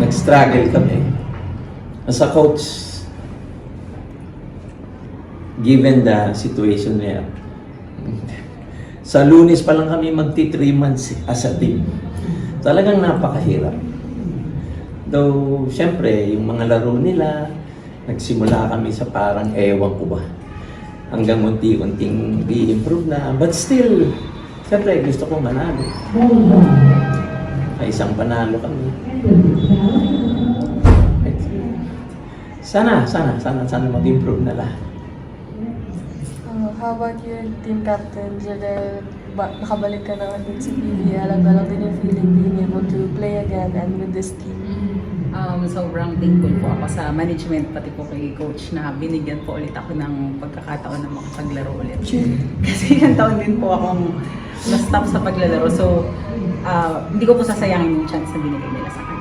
nag-struggle kami. As a coach, given the situation niya, sa Lunes pa lang kami magti 3 months as a team. Talagang napakahirap. Though, syempre, yung mga laro nila, nagsimula kami sa parang ewan ko ba. Hanggang unti-unting i-improve na. But still, syempre, gusto ko manalo. Isang panalo kami. Sana mag-improve na lahat. How about your team captain, Jeder? Nakabalik ka na din sa PBL. Ano lang din yung feeling being able to play again and with this team? Sobrang thankful po ako sa management, pati po kay coach na binigyan po ulit ako ng pagkakataon na makapaglaro ulit. Kasi ilang taon din po akong na-stop sa paglalaro. So, hindi ko po sasayangin yung chance na binigay nila sa akin.